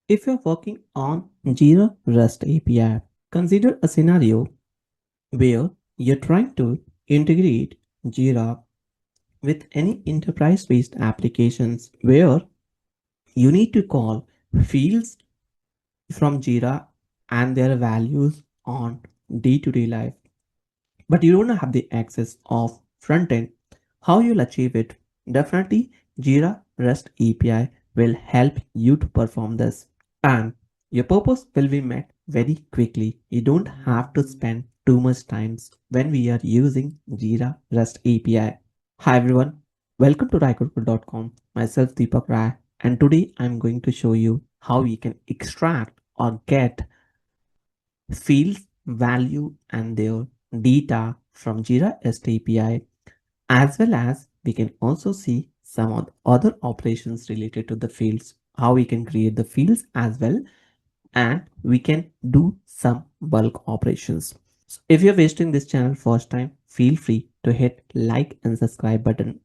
If you're working on Jira REST API, consider a scenario where you're trying to integrate Jira with any enterprise-based applications where you need to call fields from Jira and their values on day-to-day life, but you don't have the access of front end. How you'll achieve it? Definitely, Jira REST API will help you to perform this, and your purpose will be met very quickly. You don't have to spend too much time when we are using Jira REST API. Hi everyone, welcome to raikurdkul.com. Myself Deepak Rai, and today I'm going to show you how we can extract or get fields, value, and their data from Jira REST API, as well as we can also see some of the other operations related to the fields, how we can create the fields as well, and we can do some bulk operations. So if you're visiting this channel first time, feel free to hit like and subscribe button.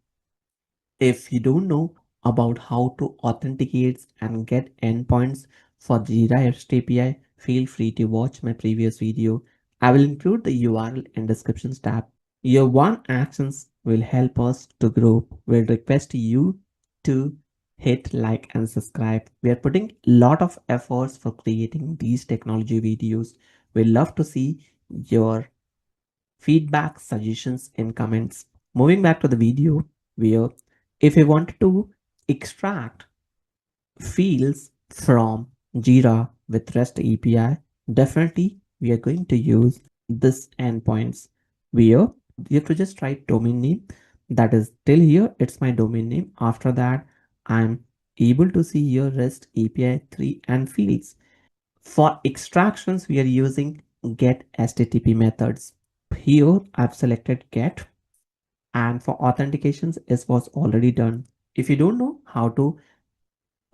If you don't know about how to authenticate and get endpoints for Jira REST API, feel free to watch my previous video. I will include the URL in description tab. Your one actions will help us to grow. We'll request you to hit like and subscribe. We are putting a lot of efforts for creating these technology videos. We love to see your feedback, suggestions in comments. Moving back to the video, where if you want to extract fields from Jira with REST API, definitely we are going to use this endpoints, where you have to just write domain name. That is till here, it's my domain name. After that, I'm able to see here REST API 3 and fields. For extractions, we are using get HTTP methods. Here I've selected get, and for authentications it was already done. If you don't know how to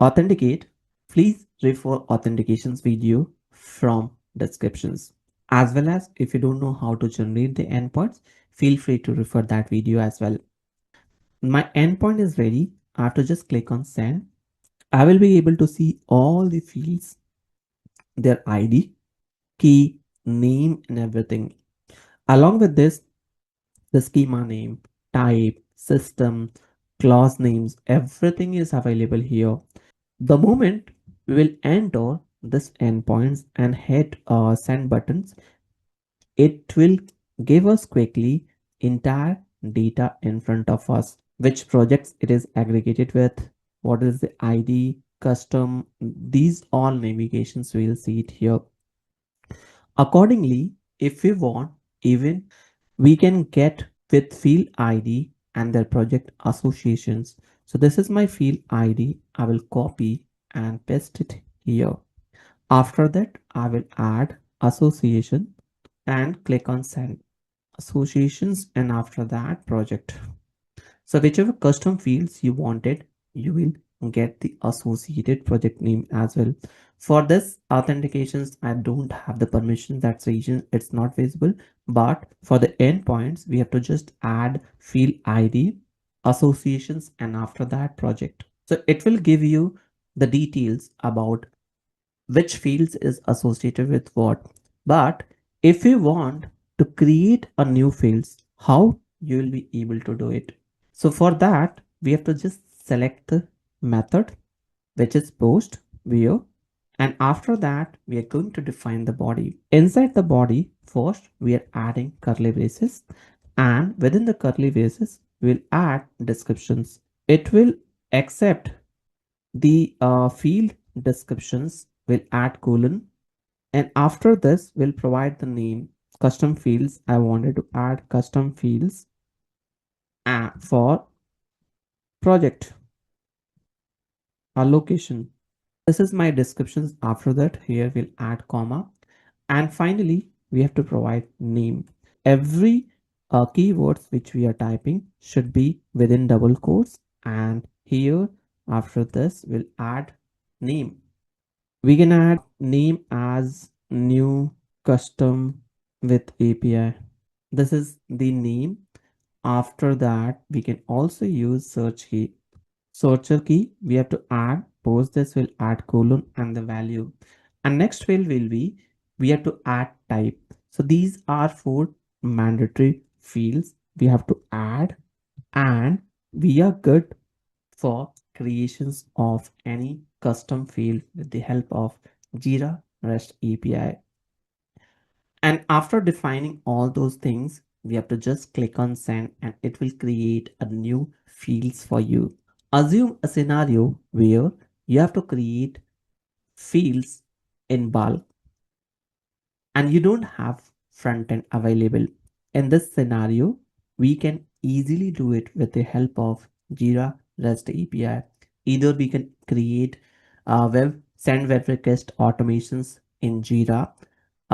authenticate, please refer authentications video from descriptions. As well as if you don't know how to generate the endpoints, feel free to refer that video as well. My endpoint is ready. I have to just click on send. I will be able to see all the fields, their ID, key, name, and everything. Along with this, the schema name, type, system, class names, everything is available here. The moment we will enter this endpoints and hit send buttons, it will give us quickly entire data in front of us, which projects it is aggregated with, what is the ID, custom, these all navigations we'll see it here. Accordingly, if we want, even we can get with field ID and their project associations. So this is my field ID. I will copy and paste it here. After that, I will add association and click on send associations, and after that project. So whichever custom fields you wanted, you will get the associated project name as well. For this authentications, I don't have the permission. That's the reason it's not visible. But for the endpoints, we have to just add field ID, associations, and after that project. So it will give you the details about which fields is associated with what. But if you want to create a new fields, how you will be able to do it? So for that, we have to just select the method, which is post view. And after that, we are going to define the body. Inside the body, first, we are adding curly braces. And within the curly braces, we'll add descriptions. It will accept the field descriptions, will add colon. And after this, we'll provide the name, custom fields. I wanted to add custom fields for project allocation. This is my descriptions. After that, here we'll add comma, and finally we have to provide name. Every keywords which we are typing should be within double quotes, and here after this we'll add name. We can add name as new custom with API. This is the name. After that, we can also use search key. Searcher key, we have to add Post this will add colon and the value. And next field will be, we have to add type. So these are four mandatory fields we have to add, and we are good for creations of any custom field with the help of Jira REST API. And after defining all those things, we have to just click on send and it will create a new fields for you. Assume a scenario where you have to create fields in bulk and you don't have front end available. In this scenario, we can easily do it with the help of Jira REST API. Either we can create send web request automations in Jira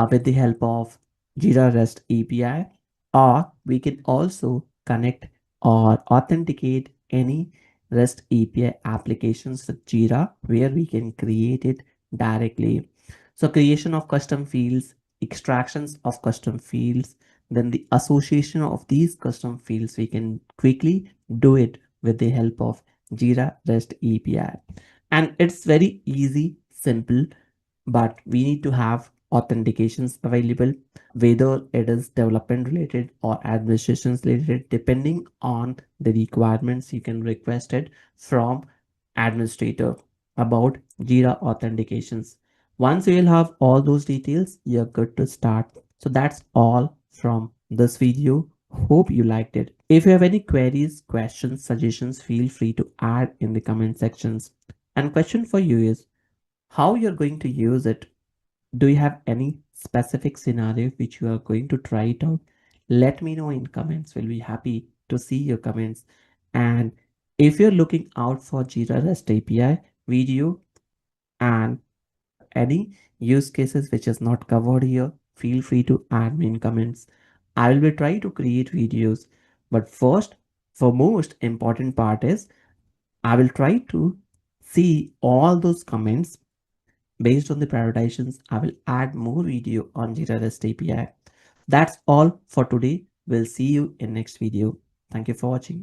with the help of Jira REST API, or we can also connect or authenticate any REST API applications with Jira where we can create it directly. So creation of custom fields, extractions of custom fields, then the association of these custom fields, we can quickly do it with the help of Jira REST API. And it's very easy, simple, but we need to have authentications available, whether it is development related or administrations related. Depending on the requirements, you can request it from administrator about Jira authentications. Once you will have all those details, you're good to start. So that's all from this video. Hope you liked it. If you have any queries, questions, suggestions, feel free to add in the comment sections. And question for you is, how you're going to use it? Do you have any specific scenario which you are going to try it out? Let me know in comments. We'll be happy to see your comments. And if you're looking out for Jira REST API video and any use cases which is not covered here, feel free to add me in comments. I will be trying to create videos. But first, for most important part is, I will try to see all those comments. Based on the prioritizations, I will add more video on Jira REST API. That's all for today. We'll see you in next video. Thank you for watching.